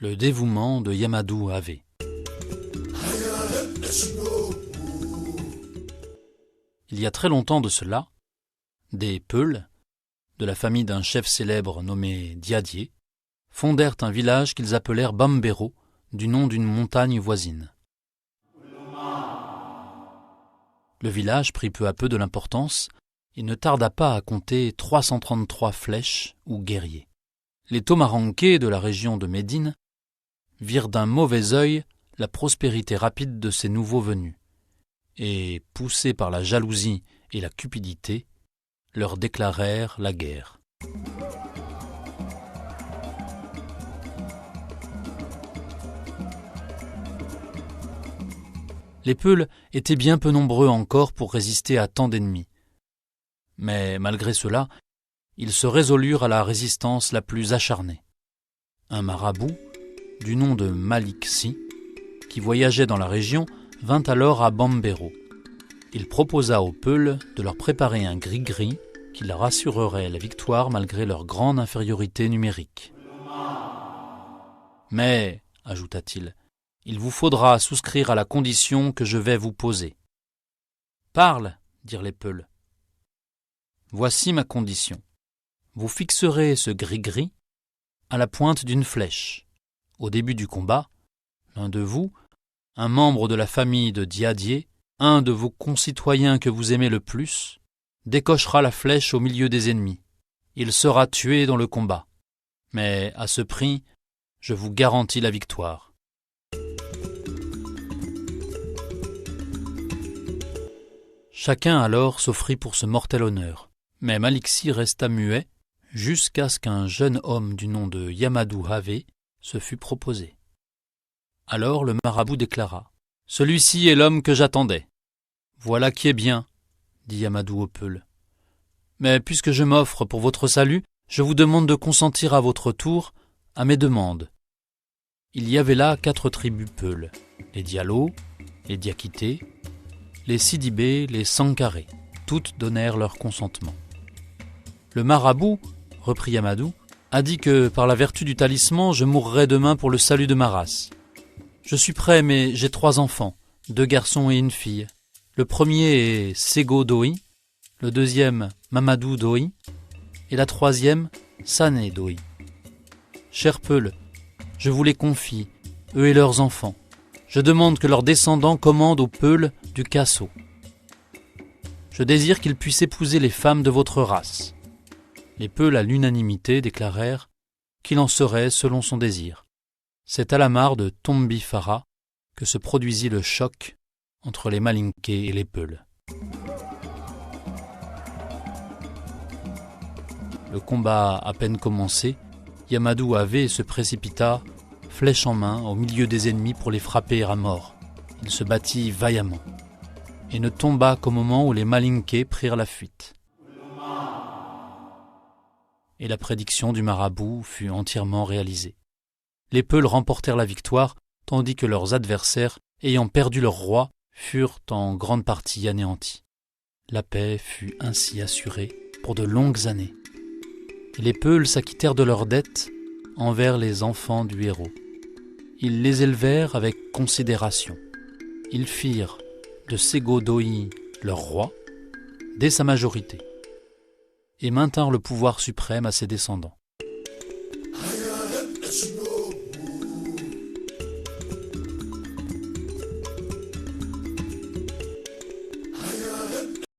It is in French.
Le dévouement de Yamadou Ave. Il y a très longtemps de cela, des Peuls, de la famille d'un chef célèbre nommé Diadier, fondèrent un village qu'ils appelèrent Bambero, du nom d'une montagne voisine. Le village prit peu à peu de l'importance et ne tarda pas à compter 333 flèches ou guerriers. Les Tomaranké de la région de Médine virent d'un mauvais œil la prospérité rapide de ces nouveaux venus, et, poussés par la jalousie et la cupidité, leur déclarèrent la guerre. Les Peuls étaient bien peu nombreux encore pour résister à tant d'ennemis. Mais malgré cela, ils se résolurent à la résistance la plus acharnée. Un marabout, du nom de Malik Si, qui voyageait dans la région, vint alors à Bambero. Il proposa aux Peuls de leur préparer un gris-gris qui leur assurerait la victoire malgré leur grande infériorité numérique. « Mais, ajouta-t-il, il vous faudra souscrire à la condition que je vais vous poser. »« Parle, dirent les Peuls. »« Voici ma condition. Vous fixerez ce gris-gris à la pointe d'une flèche. Au début du combat, l'un de vous, un membre de la famille de Diadier, un de vos concitoyens que vous aimez le plus, décochera la flèche au milieu des ennemis. Il sera tué dans le combat. Mais à ce prix, je vous garantis la victoire. » Chacun alors s'offrit pour ce mortel honneur, mais Malik Si resta muet jusqu'à ce qu'un jeune homme du nom de Yamadou Ave se fût proposé. Alors le marabout déclara : « Celui-ci est l'homme que j'attendais. »« Voilà qui est bien, » dit Yamadou aux Peuls. « Mais puisque je m'offre pour votre salut, je vous demande de consentir à votre tour à mes demandes. » Il y avait là 4 tribus Peuls, les Diallo, les Diakités, les Sidibés, les Sankaré. Toutes donnèrent leur consentement. Le marabout, reprit Yamadou, a dit que par la vertu du talisman, je mourrais demain pour le salut de ma race. Je suis prêt, mais j'ai 3 enfants, 2 garçons et une fille. Le premier est Sego Doi, le deuxième Mamadou Doi, et la troisième Sané Doi. Chers Peuls, je vous les confie, eux et leurs enfants. Je demande que leurs descendants commandent aux Peuls du Kasso. Je désire qu'ils puissent épouser les femmes de votre race. Les Peuls à l'unanimité déclarèrent qu'il en serait selon son désir. C'est à la mare de Tombifara que se produisit le choc entre les Malinké et les Peuls. Le combat à peine commencé, Yamadou Ave se précipita, flèche en main, au milieu des ennemis pour les frapper à mort. Il se battit vaillamment et ne tomba qu'au moment où les Malinké prirent la fuite. Et la prédiction du marabout fut entièrement réalisée. Les Peuls remportèrent la victoire, tandis que leurs adversaires, ayant perdu leur roi, furent en grande partie anéantis. La paix fut ainsi assurée pour de longues années. Et les Peuls s'acquittèrent de leurs dettes envers les enfants du héros. Ils les élevèrent avec considération. Ils firent de Sego Doi leur roi dès sa majorité et maintinrent le pouvoir suprême à ses descendants.